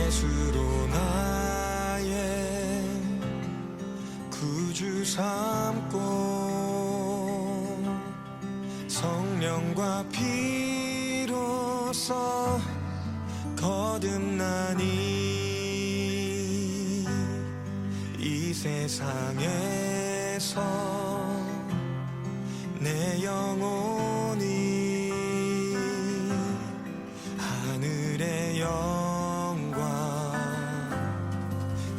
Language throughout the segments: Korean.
예수로 나의 구주 삼고 성령과 피로써 거듭나니 이 세상에서 내 영혼이 하늘의 영광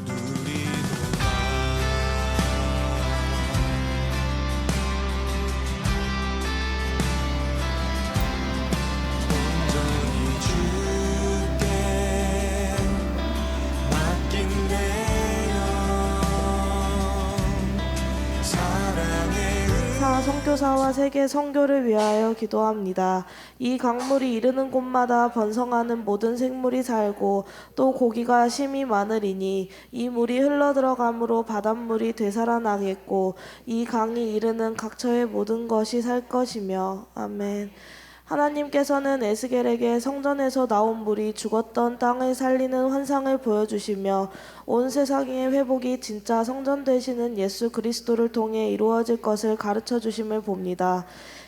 누리도다. 온전히 주께 맡긴 내 영 사랑의 선교사와 세계 선교를 위하여 기도합니다. 이 강물이 이르는 곳마다 번성하는 모든 생물이 살고 또 고기가 심이 많으리니 이 물이 흘러들어감으로 바닷물이 되살아나겠고 이 강이 이르는 각처의 모든 것이 살 것이며. 아멘. 하나님께서는 에스겔에게 성전에서 나온 물이 죽었던 땅을 살리는 환상을 보여주시며 온 세상의 회복이 진짜 성전 되시는 예수 그리스도를 통해 이루어질 것을 가르쳐 주심을 봅니다.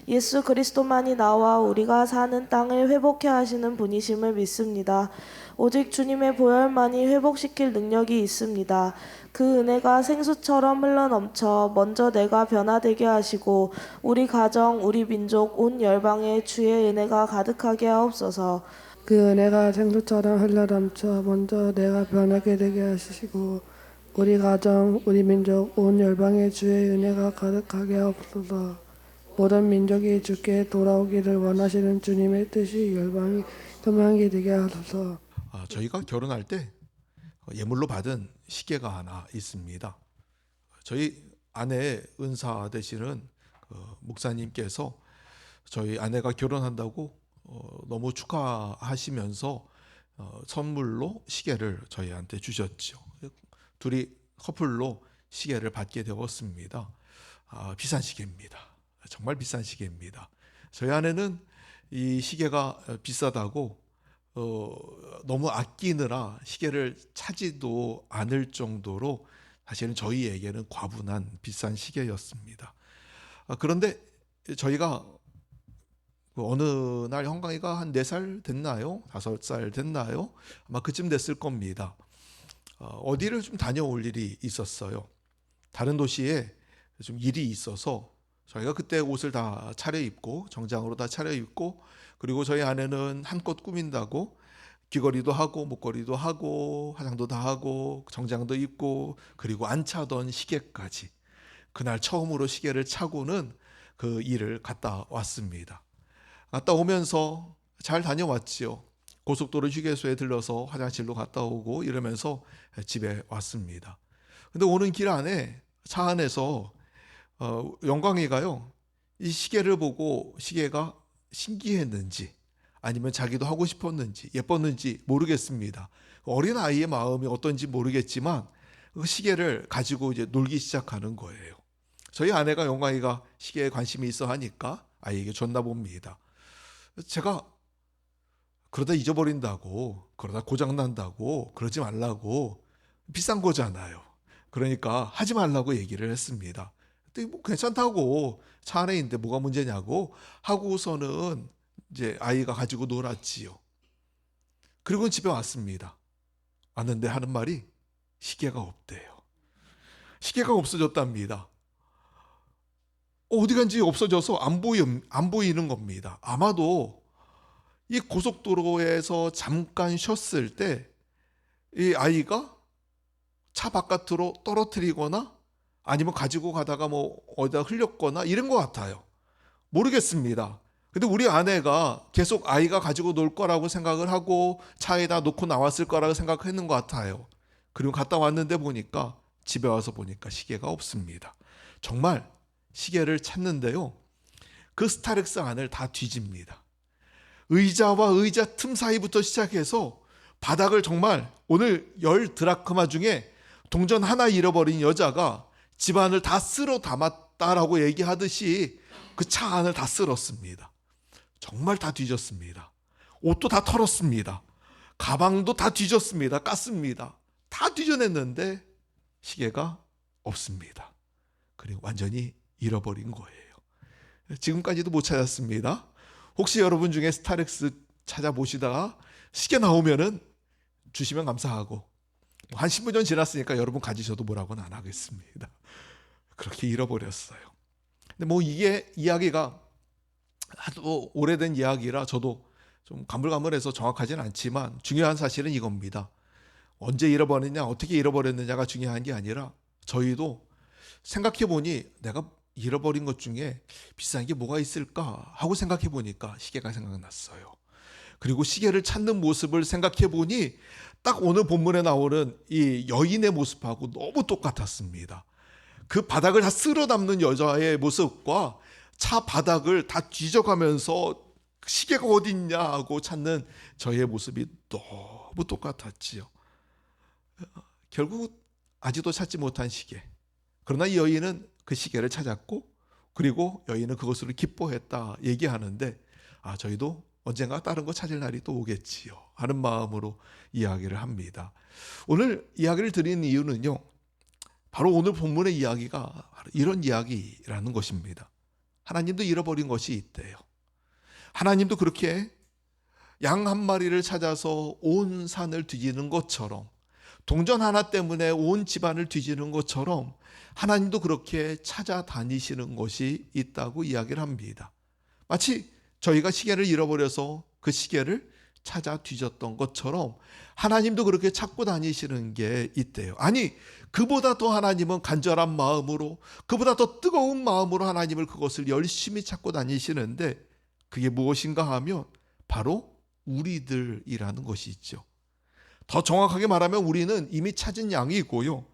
예수 그리스도만이 나와 우리가 사는 땅을 회복해 하시는 분이심을 믿습니다. 오직 주님의 보혈만이 회복시킬 능력이 있습니다. 그 은혜가 생수처럼 흘러넘쳐 먼저 내가 변화되게 하시고 우리 가정, 우리 민족, 온 열방에 주의 은혜가 가득하게 하옵소서. 그 은혜가 생수처럼 흘러넘쳐 먼저 내가 변하게 되게 하시고 우리 가정, 우리 민족, 온 열방에 주의 은혜가 가득하게 하옵소서. 모든 민족이 주께 돌아오기를 원하시는 주님의 뜻이 열방이 소망이 되게 하소서. 저희가 결혼할 때 예물로 받은 시계가 하나 있습니다. 저희 아내의 은사 되시는 목사님께서 저희 아내가 결혼한다고 너무 축하하시면서 선물로 시계를 저희한테 주셨죠. 둘이 커플로 시계를 받게 되었습니다. 비싼 시계입니다. 정말 비싼 시계입니다. 저희 아내는 이 시계가 비싸다고 너무 아끼느라 시계를 차지도 않을 정도로 사실은 저희에게는 과분한 비싼 시계였습니다. 그런데 저희가 어느 날 형광이가 한 4살 됐나요? 5살 됐나요? 아마 그쯤 됐을 겁니다. 어디를 좀 다녀올 일이 있었어요. 다른 도시에 좀 일이 있어서 저희가 그때 옷을 다 차려입고 정장으로 다 차려입고 그리고 저희 아내는 한껏 꾸민다고 귀걸이도 하고 목걸이도 하고 화장도 다 하고 정장도 입고 그리고 안 차던 시계까지 그날 처음으로 시계를 차고는 그 일을 갔다 왔습니다. 갔다 오면서 잘 다녀왔지요. 고속도로 휴게소에 들러서 화장실로 갔다 오고 이러면서 집에 왔습니다. 근데 오는 길 안에 차 안에서 영광이가요 이 시계를 보고 시계가 신기했는지 아니면 자기도 하고 싶었는지 예뻤는지 모르겠습니다. 어린 아이의 마음이 어떤지 모르겠지만 그 시계를 가지고 이제 놀기 시작하는 거예요. 저희 아내가 영광이가 시계에 관심이 있어 하니까 아이에게 줬나 봅니다. 제가 그러다 잊어버린다고 그러다 고장난다고 그러지 말라고 비싼 거잖아요. 그러니까 하지 말라고 얘기를 했습니다. 뭐 괜찮다고 차 안에 있는데 뭐가 문제냐고 하고서는 이제 아이가 가지고 놀았지요. 그리고 집에 왔습니다. 왔는데 하는 말이 시계가 없대요. 시계가 없어졌답니다. 어디 간지 없어져서 안 보이는 겁니다. 아마도 이 고속도로에서 잠깐 쉬었을 때 이 아이가 차 바깥으로 떨어뜨리거나 아니면 가지고 가다가 뭐 어디다 흘렸거나 이런 것 같아요. 모르겠습니다. 근데 우리 아내가 계속 아이가 가지고 놀 거라고 생각을 하고 차에다 놓고 나왔을 거라고 생각했는 것 같아요. 그리고 갔다 왔는데 보니까 집에 와서 보니까 시계가 없습니다. 정말 시계를 찾는데요. 그 스타렉스 안을 다 뒤집니다. 의자와 의자 틈 사이부터 시작해서 바닥을 정말 오늘 10드라크마 중에 동전 하나 잃어버린 여자가 집안을 다 쓸어 담았다라고 얘기하듯이 그 차 안을 다 쓸었습니다. 정말 다 뒤졌습니다. 옷도 다 털었습니다. 가방도 다 뒤졌습니다. 깠습니다. 다 뒤져냈는데 시계가 없습니다. 그리고 완전히 잃어버린 거예요. 지금까지도 못 찾았습니다. 혹시 여러분 중에 스타렉스 찾아보시다가 시계 나오면은 주시면 감사하고, 한 10분 지났으니까 여러분 가지셔도 뭐라고는 안 하겠습니다. 그렇게 잃어버렸어요. 근데 뭐 이게 이야기가 하도 오래된 이야기라 저도 좀 가물가물해서 정확하지는 않지만 중요한 사실은 이겁니다. 언제 잃어버렸냐, 어떻게 잃어버렸느냐가 중요한 게 아니라 저희도 생각해 보니 내가 잃어버린 것 중에 비싼 게 뭐가 있을까 하고 생각해 보니까 시계가 생각났어요. 그리고 시계를 찾는 모습을 생각해 보니 딱 오늘 본문에 나오는 이 여인의 모습하고 너무 똑같았습니다. 그 바닥을 다 쓸어 담는 여자의 모습과 차 바닥을 다 뒤져가면서 시계가 어디 있냐 하고 찾는 저의 모습이 너무 똑같았지요. 결국 아직도 찾지 못한 시계. 그러나 이 여인은 그 시계를 찾았고, 그리고 여인은 그것으로 기뻐했다 얘기하는데, 저희도 언젠가 다른 거 찾을 날이 또 오겠지요 하는 마음으로 이야기를 합니다. 오늘 이야기를 드리는 이유는요, 바로 오늘 본문의 이야기가 바로 이런 이야기라는 것입니다. 하나님도 잃어버린 것이 있대요. 하나님도 그렇게 양 한 마리를 찾아서 온 산을 뒤지는 것처럼, 동전 하나 때문에 온 집안을 뒤지는 것처럼 하나님도 그렇게 찾아다니시는 것이 있다고 이야기를 합니다. 마치 저희가 시계를 잃어버려서 그 시계를 찾아 뒤졌던 것처럼 하나님도 그렇게 찾고 다니시는 게 있대요. 아니, 그보다 더 하나님은 간절한 마음으로, 그보다 더 뜨거운 마음으로 하나님을 그것을 열심히 찾고 다니시는데, 그게 무엇인가 하면 바로 우리들이라는 것이 있죠. 더 정확하게 말하면 우리는 이미 찾은 양이고요,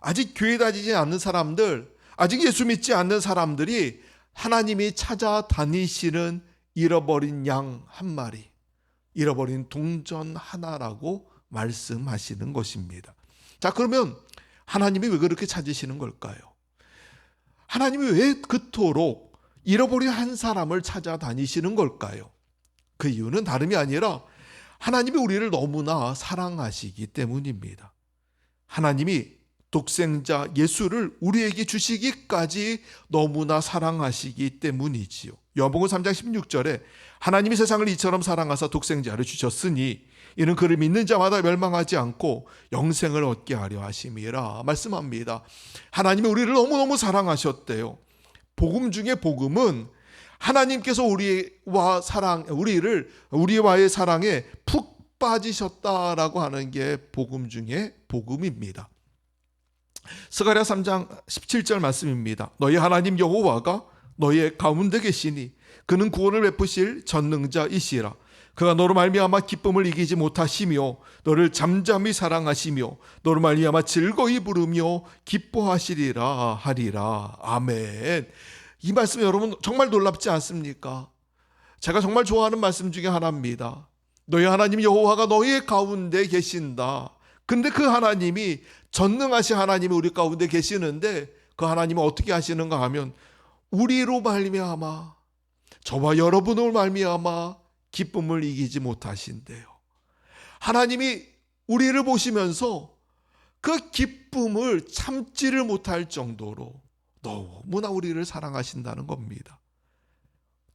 아직 교회 다니지 않는 사람들, 아직 예수 믿지 않는 사람들이 하나님이 찾아다니시는 잃어버린 양 한 마리, 잃어버린 동전 하나라고 말씀하시는 것입니다. 자, 그러면 하나님이 왜 그렇게 찾으시는 걸까요? 하나님이 왜 그토록 잃어버린 한 사람을 찾아다니시는 걸까요? 그 이유는 다름이 아니라 하나님이 우리를 너무나 사랑하시기 때문입니다. 하나님이 독생자 예수를 우리에게 주시기까지 너무나 사랑하시기 때문이지요. 요한복음 3장 16절에 하나님이 세상을 이처럼 사랑하사 독생자를 주셨으니 이는 그를 믿는 자마다 멸망하지 않고 영생을 얻게 하려 하심이라 말씀합니다. 하나님이 우리를 너무너무 사랑하셨대요. 복음 중에 복음은 하나님께서 우리와의 사랑에 푹 빠지셨다라고 하는 게 복음 중에 복음입니다. 스가랴 3장 17절 말씀입니다. 너희 하나님 여호와가 너희의 가운데 계시니 그는 구원을 베푸실 전능자이시라. 그가 너로 말미암아 기쁨을 이기지 못하시며 너를 잠잠히 사랑하시며 너로 말미암아 즐거이 부르며 기뻐하시리라 하리라. 아멘. 이 말씀 여러분 정말 놀랍지 않습니까? 제가 정말 좋아하는 말씀 중에 하나입니다. 너희 하나님 여호와가 너희의 가운데 계신다. 근데 그 하나님이, 전능하신 하나님이 우리 가운데 계시는데 그 하나님은 어떻게 하시는가 하면 우리로 말미암아, 저와 여러분을 말미암아 기쁨을 이기지 못하신대요. 하나님이 우리를 보시면서 그 기쁨을 참지를 못할 정도로 너무나 우리를 사랑하신다는 겁니다.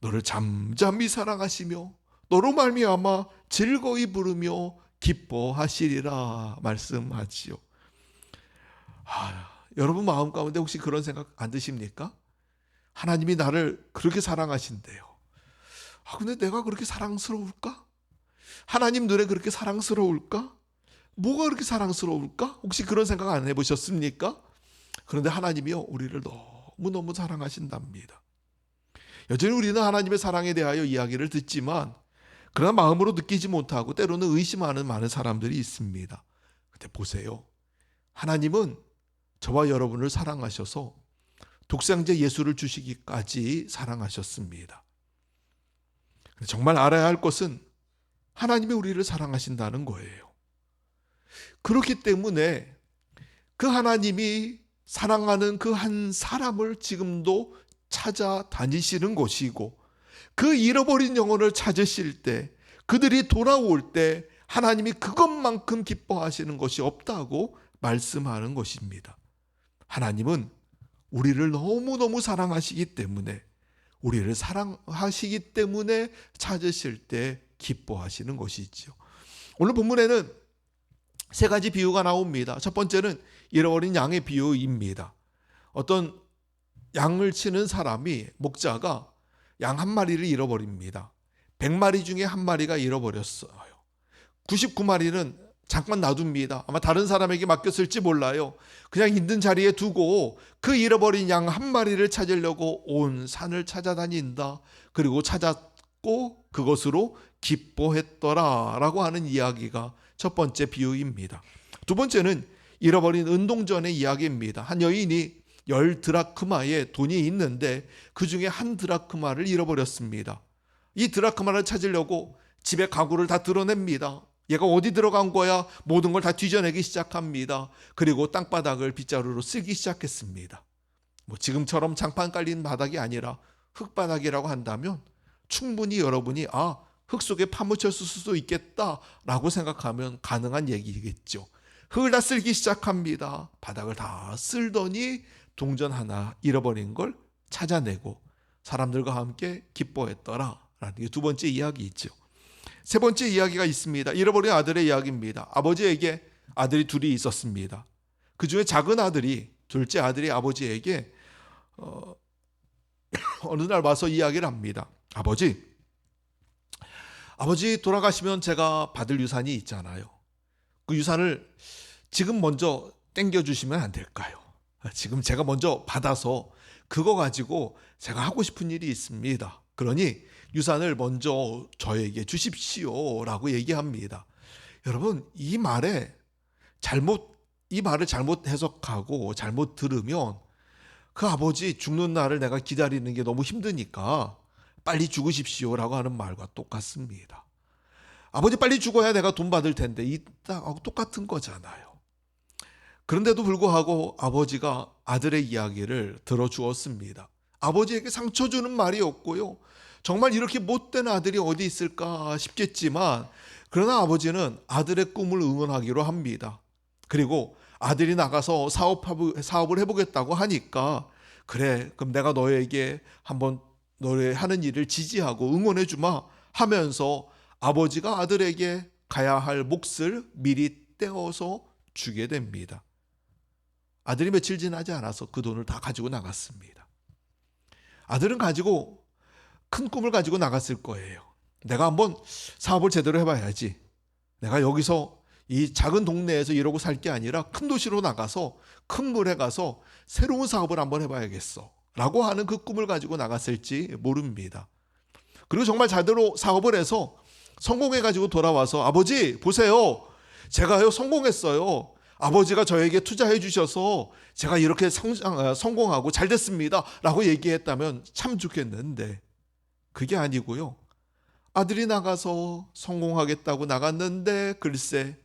너를 잠잠히 사랑하시며 너로 말미암아 즐거이 부르며 기뻐하시리라 말씀하지요. 여러분 마음 가운데 혹시 그런 생각 안 드십니까? 하나님이 나를 그렇게 사랑하신대요. 근데 내가 그렇게 사랑스러울까? 하나님 눈에 그렇게 사랑스러울까? 뭐가 그렇게 사랑스러울까? 혹시 그런 생각 안 해보셨습니까? 그런데 하나님이요, 우리를 너무너무 사랑하신답니다. 여전히 우리는 하나님의 사랑에 대하여 이야기를 듣지만 그러나 마음으로 느끼지 못하고 때로는 의심하는 많은 사람들이 있습니다. 근데 보세요. 하나님은 저와 여러분을 사랑하셔서 독생자 예수를 주시기까지 사랑하셨습니다. 정말 알아야 할 것은 하나님이 우리를 사랑하신다는 거예요. 그렇기 때문에 그 하나님이 사랑하는 그 한 사람을 지금도 찾아다니시는 것이고, 그 잃어버린 영혼을 찾으실 때, 그들이 돌아올 때 하나님이 그것만큼 기뻐하시는 것이 없다고 말씀하는 것입니다. 하나님은 우리를 너무너무 사랑하시기 때문에, 우리를 사랑하시기 때문에 찾으실 때 기뻐하시는 것이지요. 오늘 본문에는 세 가지 비유가 나옵니다. 첫 번째는 잃어버린 양의 비유입니다. 어떤 양을 치는 사람이, 목자가 양 한 마리를 잃어버립니다. 100마리 중에 한 마리가 잃어버렸어요. 99마리는 잠깐 놔둡니다. 아마 다른 사람에게 맡겼을지 몰라요. 그냥 있는 자리에 두고 그 잃어버린 양 한 마리를 찾으려고 온 산을 찾아다닌다. 그리고 찾았고 그것으로 기뻐했더라 라고 하는 이야기가 첫 번째 비유입니다. 두 번째는 잃어버린 은동전의 이야기입니다. 한 여인이 10드라크마의 돈이 있는데 그 중에 한 드라크마를 잃어버렸습니다. 이 드라크마를 찾으려고 집에 가구를 다 드러냅니다. 얘가 어디 들어간 거야? 모든 걸 다 뒤져내기 시작합니다. 그리고 땅바닥을 빗자루로 쓸기 시작했습니다. 지금처럼 장판 깔린 바닥이 아니라 흙바닥이라고 한다면 충분히 여러분이 흙 속에 파묻혔을 수도 있겠다라고 생각하면 가능한 얘기겠죠. 흙을 다 쓸기 시작합니다. 바닥을 다 쓸더니 동전 하나 잃어버린 걸 찾아내고 사람들과 함께 기뻐했더라라는 게 두 번째 이야기이죠. 세 번째 이야기가 있습니다. 잃어버린 아들의 이야기입니다. 아버지에게 아들이 둘이 있었습니다. 그 중에 작은 아들이, 둘째 아들이 아버지에게 어느 날 와서 이야기를 합니다. 아버지 돌아가시면 제가 받을 유산이 있잖아요. 그 유산을 지금 먼저 땡겨주시면 안 될까요? 지금 제가 먼저 받아서 그거 가지고 제가 하고 싶은 일이 있습니다. 그러니 유산을 먼저 저에게 주십시오 라고 얘기합니다. 여러분, 이 말을 잘못 해석하고 잘못 들으면 그 아버지 죽는 날을 내가 기다리는 게 너무 힘드니까 빨리 죽으십시오 라고 하는 말과 똑같습니다. 아버지 빨리 죽어야 내가 돈 받을 텐데, 이따하고 똑같은 거잖아요. 그런데도 불구하고 아버지가 아들의 이야기를 들어주었습니다. 아버지에게 상처 주는 말이 없고요. 정말 이렇게 못된 아들이 어디 있을까 싶겠지만, 그러나 아버지는 아들의 꿈을 응원하기로 합니다. 그리고 아들이 나가서 사업을 해보겠다고 하니까, 그래, 그럼 내가 너에게 한번 너의 하는 일을 지지하고 응원해주마 하면서 아버지가 아들에게 가야 할 몫을 미리 떼어서 주게 됩니다. 아들이 며칠 지나지 않아서 그 돈을 다 가지고 나갔습니다. 아들은 큰 꿈을 가지고 나갔을 거예요. 내가 한번 사업을 제대로 해봐야지. 내가 여기서 이 작은 동네에서 이러고 살 게 아니라 큰 도시로 나가서 큰 물에 가서 새로운 사업을 한번 해봐야겠어 라고 하는 그 꿈을 가지고 나갔을지 모릅니다. 그리고 정말 제대로 사업을 해서 성공해가지고 돌아와서 아버지 보세요, 제가요 성공했어요. 아버지가 저에게 투자해 주셔서 제가 이렇게 성공하고 잘 됐습니다 라고 얘기했다면 참 좋겠는데, 그게 아니고요. 아들이 나가서 성공하겠다고 나갔는데 글쎄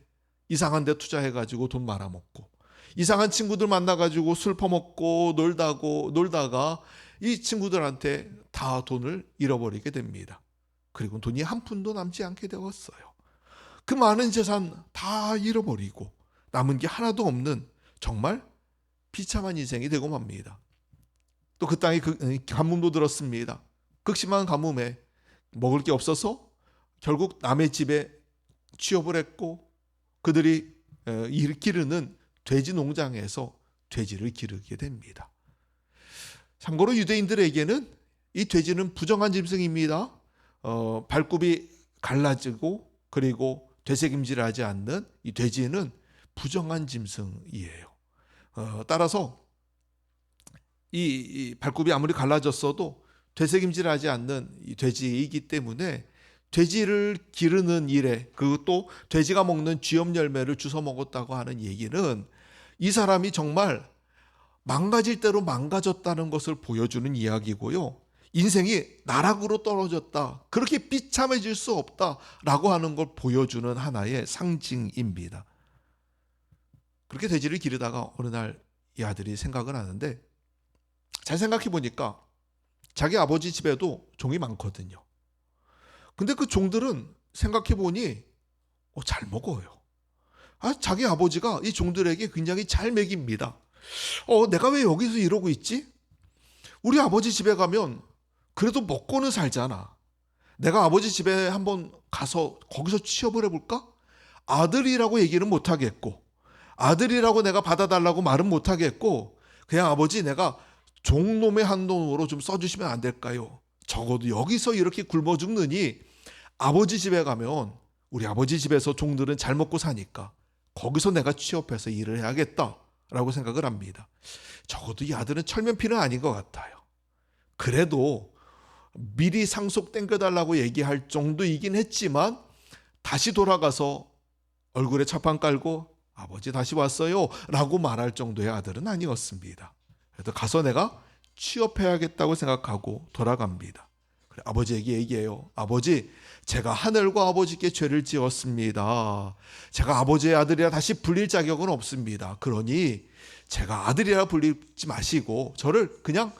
이상한 데 투자해가지고 돈 말아먹고, 이상한 친구들 만나가지고 술 퍼먹고 놀다가 이 친구들한테 다 돈을 잃어버리게 됩니다. 그리고 돈이 한 푼도 남지 않게 되었어요. 그 많은 재산 다 잃어버리고 남은 게 하나도 없는 정말 비참한 인생이 되고 맙니다. 또 그 땅에 가뭄도 들었습니다. 극심한 가뭄에 먹을 게 없어서 결국 남의 집에 취업을 했고, 그들이 기르는 돼지 농장에서 돼지를 기르게 됩니다. 참고로 유대인들에게는 이 돼지는 부정한 짐승입니다. 발굽이 갈라지고 그리고 되새김질하지 않는 이 돼지는 부정한 짐승이에요. 따라서 이 발굽이 아무리 갈라졌어도 되새김질하지 않는 이 돼지이기 때문에 돼지를 기르는 일에, 그것도 돼지가 먹는 쥐염 열매를 주워 먹었다고 하는 얘기는 이 사람이 정말 망가질 대로 망가졌다는 것을 보여주는 이야기고요. 인생이 나락으로 떨어졌다, 그렇게 비참해질 수 없다라고 하는 걸 보여주는 하나의 상징입니다. 그렇게 돼지를 기르다가 어느 날 이 아들이 생각을 하는데, 잘 생각해 보니까 자기 아버지 집에도 종이 많거든요. 근데 그 종들은 생각해 보니 잘 먹어요. 자기 아버지가 이 종들에게 굉장히 잘 먹입니다. 내가 왜 여기서 이러고 있지? 우리 아버지 집에 가면 그래도 먹고는 살잖아. 내가 아버지 집에 한번 가서 거기서 취업을 해볼까? 아들이라고 얘기는 못하겠고, 아들이라고 내가 받아달라고 말은 못하겠고, 그냥 아버지 내가 종놈의 한돈으로 좀 써주시면 안 될까요? 적어도 여기서 이렇게 굶어 죽느니 아버지 집에 가면 우리 아버지 집에서 종들은 잘 먹고 사니까 거기서 내가 취업해서 일을 해야겠다라고 생각을 합니다. 적어도 이 아들은 철면피는 아닌 것 같아요. 그래도 미리 상속 땡겨달라고 얘기할 정도이긴 했지만 다시 돌아가서 얼굴에 차판 깔고 아버지 다시 왔어요 라고 말할 정도의 아들은 아니었습니다. 그래도 가서 내가 취업해야겠다고 생각하고 돌아갑니다. 그래, 아버지에게 얘기해요. 아버지, 제가 하늘과 아버지께 죄를 지었습니다. 제가 아버지의 아들이라 다시 불릴 자격은 없습니다. 그러니 제가 아들이라 불리지 마시고 저를 그냥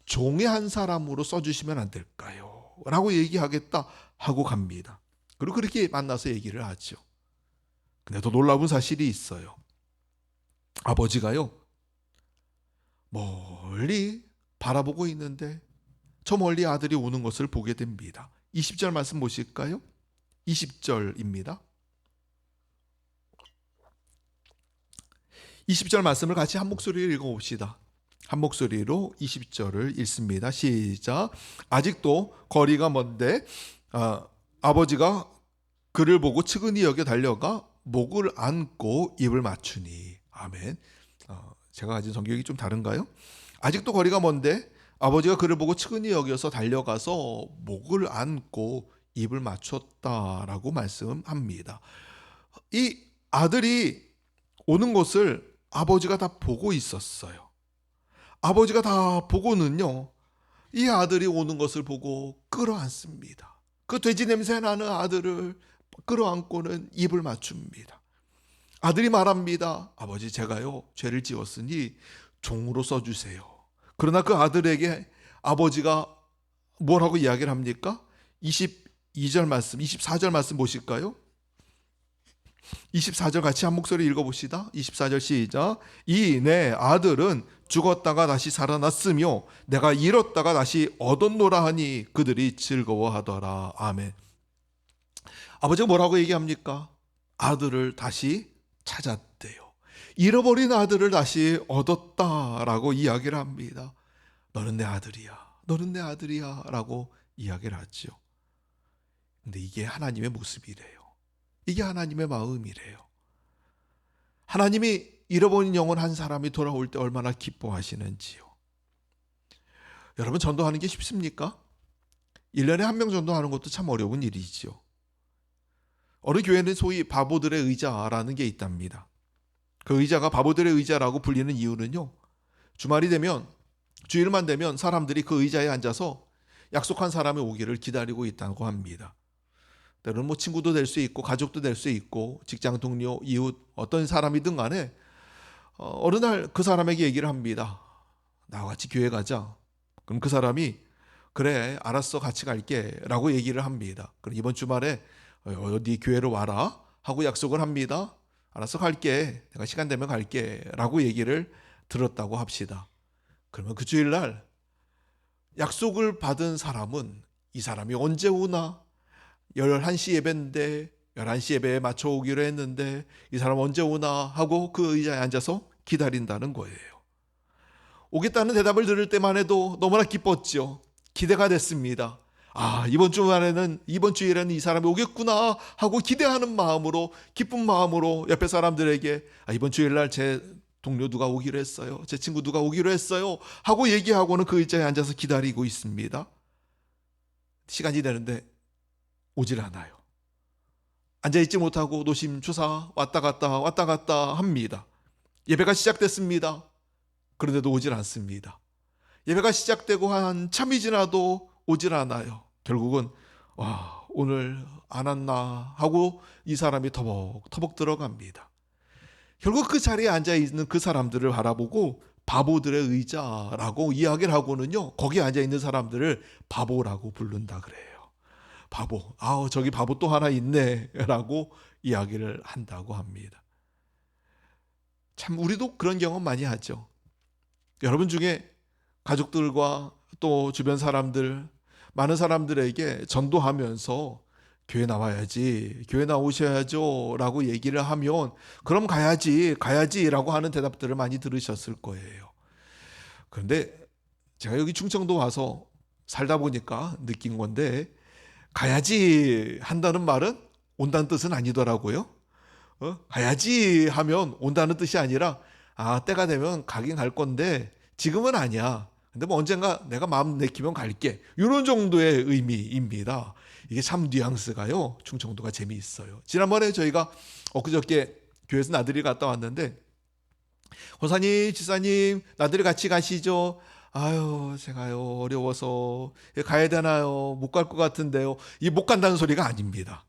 종의 한 사람으로 써주시면 안 될까요? 라고 얘기하겠다 하고 갑니다. 그리고 그렇게 만나서 얘기를 하죠. 근데 더 놀라운 사실이 있어요. 아버지가요, 멀리 바라보고 있는데 저 멀리 아들이 오는 것을 보게 됩니다. 20절 말씀 보실까요? 20절입니다. 20절 말씀을 같이 한 목소리로 읽어봅시다. 한 목소리로 20절을 읽습니다. 시작. 아직도 거리가 먼데 아버지가 그를 보고 측은히 여겨 달려가 목을 안고 입을 맞추니. 아멘. 제가 가진 성경이 좀 다른가요? 아직도 거리가 먼데 아버지가 그를 보고 측은히 여겨서 달려가서 목을 안고 입을 맞췄다라고 말씀합니다. 이 아들이 오는 것을 아버지가 다 보고 있었어요. 아버지가 다 보고는요, 이 아들이 오는 것을 보고 끌어안습니다. 그 돼지 냄새 나는 아들을 끌어안고는 입을 맞춥니다. 아들이 말합니다. 아버지, 제가요 죄를 지었으니 종으로 써주세요. 그러나 그 아들에게 아버지가 뭐라고 이야기를 합니까? 22절 말씀, 24절 말씀 보실까요? 24절 같이 한 목소리 읽어봅시다. 24절 시작. 이 내 아들은 죽었다가 다시 살아났으며 내가 잃었다가 다시 얻었노라 하니 그들이 즐거워하더라. 아멘. 아버지가 뭐라고 얘기합니까? 아들을 다시 찾았대요. 잃어버린 아들을 다시 얻었다라고 이야기를 합니다. 너는 내 아들이야. 너는 내 아들이야 라고 이야기를 하죠. 근데 이게 하나님의 모습이래요. 이게 하나님의 마음이래요. 하나님이 잃어버린 영혼 한 사람이 돌아올 때 얼마나 기뻐하시는지요. 여러분, 전도하는 게 쉽습니까? 1년에 한 명 전도하는 것도 참 어려운 일이죠. 어느 교회는 소위 바보들의 의자라는 게 있답니다. 그 의자가 바보들의 의자라고 불리는 이유는요, 주말이 되면, 주일만 되면 사람들이 그 의자에 앉아서 약속한 사람이 오기를 기다리고 있다고 합니다. 때로는 뭐 친구도 될 수 있고 가족도 될 수 있고 직장 동료, 이웃, 어떤 사람이든 간에 어느 날 그 사람에게 얘기를 합니다. 나와 같이 교회 가자. 그럼 그 사람이 그래 알았어 같이 갈게 라고 얘기를 합니다. 그럼 이번 주말에 어디 교회로 와라 하고 약속을 합니다. 알았어 갈게. 내가 시간 되면 갈게 라고 얘기를 들었다고 합시다. 그러면 그 주일날 약속을 받은 사람은 이 사람이 언제 오나 11시 예배인데 11시 예배에 맞춰 오기로 했는데 이 사람 언제 오나 하고 그 의자에 앉아서 기다린다는 거예요. 오겠다는 대답을 들을 때만 해도 너무나 기뻤죠. 기대가 됐습니다. 이번 주일에는 이 사람이 오겠구나 하고 기대하는 마음으로, 기쁜 마음으로 옆에 사람들에게 이번 주일날 제 동료 누가 오기로 했어요. 제 친구 누가 오기로 했어요. 하고 얘기하고는 그 의자에 앉아서 기다리고 있습니다. 시간이 되는데 오질 않아요. 앉아있지 못하고 노심초사 왔다 갔다 합니다. 예배가 시작됐습니다. 그런데도 오질 않습니다. 예배가 시작되고 한참이 지나도 오질 않아요. 결국은 오늘 안 왔나 하고 이 사람이 터벅터벅 들어갑니다. 결국 그 자리에 앉아있는 그 사람들을 바라보고 바보들의 의자라고 이야기를 하고는요, 거기 앉아있는 사람들을 바보라고 부른다 그래요. 바보, 저기 바보 또 하나 있네 라고 이야기를 한다고 합니다. 참 우리도 그런 경험 많이 하죠. 여러분 중에 가족들과 또 주변 사람들, 많은 사람들에게 전도하면서 교회 나와야지, 교회 나오셔야죠 라고 얘기를 하면 그럼 가야지 라고 하는 대답들을 많이 들으셨을 거예요. 그런데 제가 여기 충청도 와서 살다 보니까 느낀 건데, 가야지 한다는 말은 온다는 뜻은 아니더라고요. 가야지 하면 온다는 뜻이 아니라 때가 되면 가긴 갈 건데 지금은 아니야. 근데 뭐 언젠가 내가 마음 내키면 갈게. 이런 정도의 의미입니다. 이게 참 뉘앙스가요. 충청도가 재미있어요. 지난번에 저희가 엊그저께 교회에서 나들이 갔다 왔는데, 권사님, 지사님 나들이 같이 가시죠. 제가요 어려워서 가야 되나요? 못 갈 것 같은데요. 이 못 간다는 소리가 아닙니다.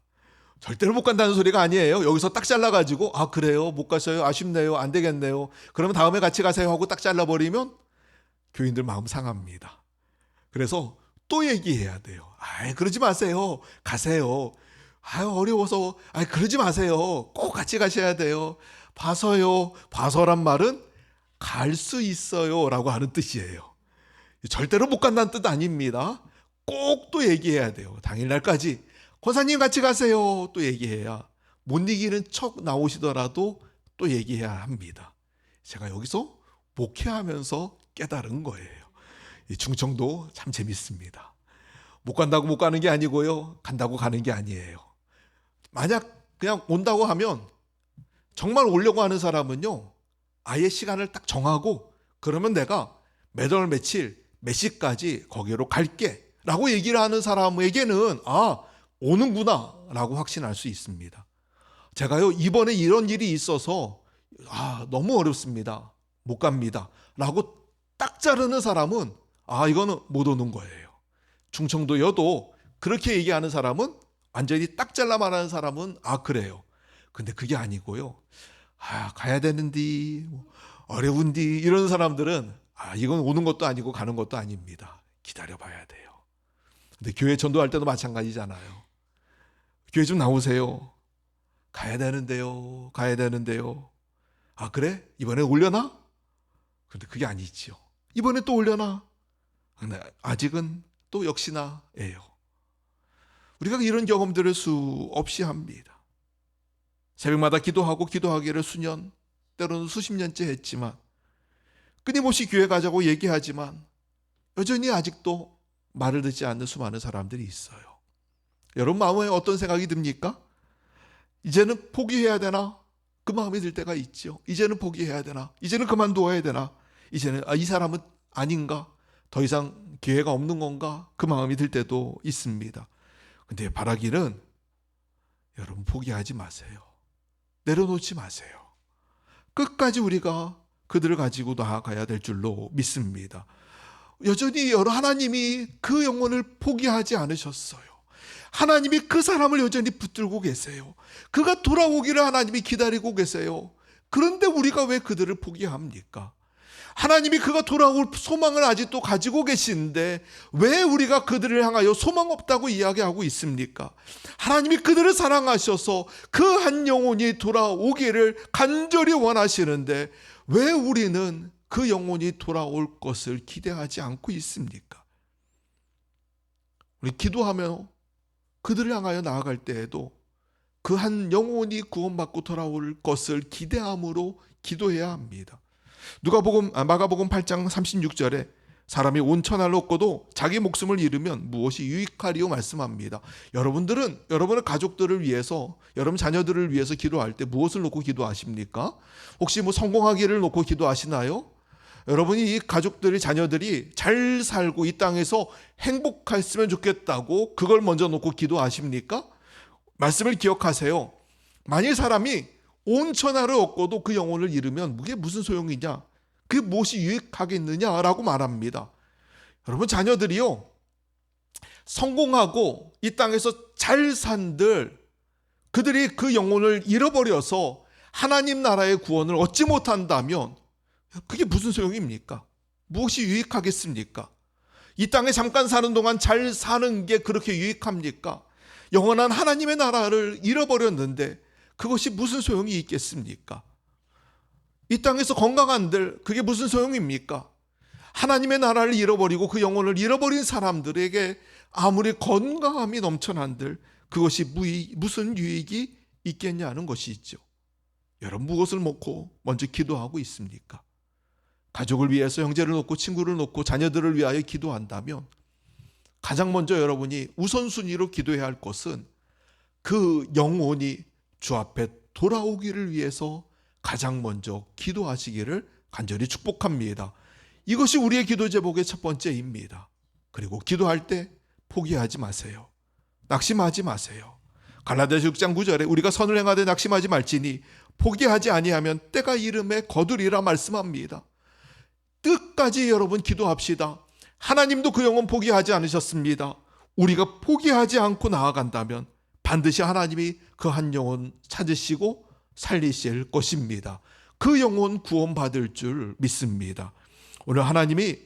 절대로 못 간다는 소리가 아니에요. 여기서 딱 잘라가지고 그래요? 못 가셔요? 아쉽네요. 안 되겠네요. 그러면 다음에 같이 가세요 하고 딱 잘라버리면 교인들 마음 상합니다. 그래서 또 얘기해야 돼요. 그러지 마세요. 가세요. 어려워서 그러지 마세요. 꼭 같이 가셔야 돼요. 봐서요. 봐서란 말은 갈 수 있어요 라고 하는 뜻이에요. 절대로 못 간다는 뜻 아닙니다. 꼭 또 얘기해야 돼요. 당일날까지 권사님 같이 가세요 또 얘기해야, 못 이기는 척 나오시더라도 또 얘기해야 합니다. 제가 여기서 목회하면서 깨달은 거예요. 이 충청도 참 재밌습니다. 못 간다고 못 가는 게 아니고요, 간다고 가는 게 아니에요. 만약 그냥 온다고 하면, 정말 오려고 하는 사람은요 아예 시간을 딱 정하고, 그러면 내가 몇 월 며칠 몇 시까지 거기로 갈게 라고 얘기를 하는 사람에게는 오는구나 라고 확신할 수 있습니다. 제가요 이번에 이런 일이 있어서 너무 어렵습니다, 못 갑니다 라고 딱 자르는 사람은 이거는 못 오는 거예요. 충청도여도 그렇게 얘기하는 사람은, 완전히 딱 잘라 말하는 사람은 그래요. 근데 그게 아니고요, 가야 되는디, 어려운디 이런 사람들은 이건 오는 것도 아니고 가는 것도 아닙니다. 기다려봐야 돼요. 근데 교회 전도할 때도 마찬가지잖아요. 교회 좀 나오세요. 가야 되는데요. 그래? 이번에 올려나? 근데 그게 아니지요. 이번에 또 올려나? 근데 아직은 또 역시나예요. 우리가 이런 경험들을 수없이 합니다. 새벽마다 기도하고 기도하기를 수년, 때로는 수십 년째 했지만, 끊임없이 교회 가자고 얘기하지만 여전히 아직도 말을 듣지 않는 수많은 사람들이 있어요. 여러분 마음에 어떤 생각이 듭니까? 이제는 포기해야 되나? 그 마음이 들 때가 있죠. 이제는 포기해야 되나? 이제는 그만두어야 되나? 이제는 이 사람은 아닌가? 더 이상 기회가 없는 건가? 그 마음이 들 때도 있습니다. 근데 바라기는, 여러분 포기하지 마세요. 내려놓지 마세요. 끝까지 우리가 그들을 가지고 나아가야 될 줄로 믿습니다. 여전히 하나님이 그 영혼을 포기하지 않으셨어요. 하나님이 그 사람을 여전히 붙들고 계세요. 그가 돌아오기를 하나님이 기다리고 계세요. 그런데 우리가 왜 그들을 포기합니까? 하나님이 그가 돌아올 소망을 아직도 가지고 계시는데 왜 우리가 그들을 향하여 소망 없다고 이야기하고 있습니까? 하나님이 그들을 사랑하셔서 그 한 영혼이 돌아오기를 간절히 원하시는데 왜 우리는 그 영혼이 돌아올 것을 기대하지 않고 있습니까? 우리 기도하며 그들을 향하여 나아갈 때에도 그 한 영혼이 구원받고 돌아올 것을 기대함으로 기도해야 합니다. 마가복음 8장 36절에 사람이 온 천하를 얻고도 자기 목숨을 잃으면 무엇이 유익하리요 말씀합니다. 여러분들은 여러분의 가족들을 위해서, 여러분 자녀들을 위해서 기도할 때 무엇을 놓고 기도하십니까? 혹시 성공하기를 놓고 기도하시나요? 여러분이 이 가족들이, 자녀들이 잘 살고 이 땅에서 행복했으면 좋겠다고 그걸 먼저 놓고 기도하십니까? 말씀을 기억하세요. 만일 사람이 온 천하를 얻고도 그 영혼을 잃으면 그게 무슨 소용이냐? 그게 무엇이 유익하겠느냐라고 말합니다. 여러분 자녀들이요, 성공하고 이 땅에서 잘 산들 그들이 그 영혼을 잃어버려서 하나님 나라의 구원을 얻지 못한다면 그게 무슨 소용입니까? 무엇이 유익하겠습니까? 이 땅에 잠깐 사는 동안 잘 사는 게 그렇게 유익합니까? 영원한 하나님의 나라를 잃어버렸는데 그것이 무슨 소용이 있겠습니까? 이 땅에서 건강한들 그게 무슨 소용입니까? 하나님의 나라를 잃어버리고 그 영혼을 잃어버린 사람들에게 아무리 건강함이 넘쳐난들 그것이 무슨 유익이 있겠냐는 것이죠. 여러분 무엇을 놓고 먼저 기도하고 있습니까? 가족을 위해서 형제를 놓고 친구를 놓고 자녀들을 위하여 기도한다면 가장 먼저 여러분이 우선순위로 기도해야 할 것은 그 영혼이 주 앞에 돌아오기를 위해서 가장 먼저 기도하시기를 간절히 축복합니다. 이것이 우리의 기도 제목의 첫 번째입니다. 그리고 기도할 때 포기하지 마세요. 낙심하지 마세요. 갈라디아서 6장 9절에 우리가 선을 행하되 낙심하지 말지니 포기하지 아니하면 때가 이름에 거두리라 말씀합니다. 끝까지 여러분 기도합시다. 하나님도 그 영혼 포기하지 않으셨습니다. 우리가 포기하지 않고 나아간다면 반드시 하나님이 그 한 영혼 찾으시고 살리실 것입니다. 그 영혼 구원받을 줄 믿습니다. 오늘 하나님이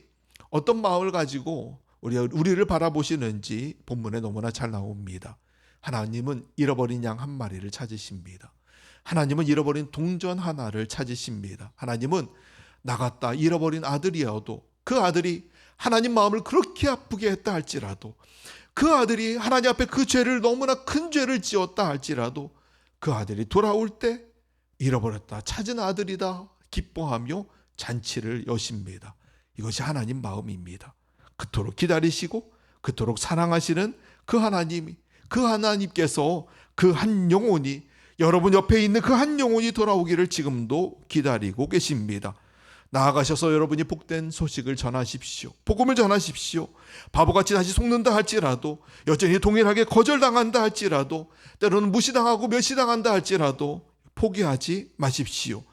어떤 마음을 가지고 우리를 바라보시는지 본문에 너무나 잘 나옵니다. 하나님은 잃어버린 양 한 마리를 찾으십니다. 하나님은 잃어버린 동전 하나를 찾으십니다. 하나님은 나갔다 잃어버린 아들이어도 그 아들이 하나님 마음을 그렇게 아프게 했다 할지라도 그 아들이 하나님 앞에 그 죄를 너무나 큰 죄를 지었다 할지라도 그 아들이 돌아올 때 잃어버렸다 찾은 아들이다 기뻐하며 잔치를 여십니다. 이것이 하나님 마음입니다. 그토록 기다리시고 그토록 사랑하시는 그 하나님께서 그 한 영혼이 여러분 옆에 있는 그 한 영혼이 돌아오기를 지금도 기다리고 계십니다. 나아가셔서 여러분이 복된 소식을 전하십시오. 복음을 전하십시오. 바보같이 다시 속는다 할지라도 여전히 동일하게 거절당한다 할지라도 때로는 무시당하고 멸시당한다 할지라도 포기하지 마십시오.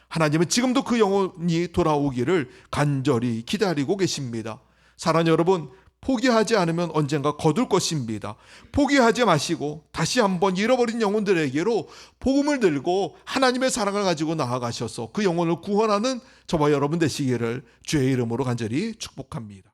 하나님은 지금도 그 영혼이 돌아오기를 간절히 기다리고 계십니다. 사랑하는 여러분, 포기하지 않으면 언젠가 거둘 것입니다. 포기하지 마시고 다시 한번 잃어버린 영혼들에게로 복음을 들고 하나님의 사랑을 가지고 나아가셔서 그 영혼을 구원하는 저와 여러분 되시기를 주의 이름으로 간절히 축복합니다.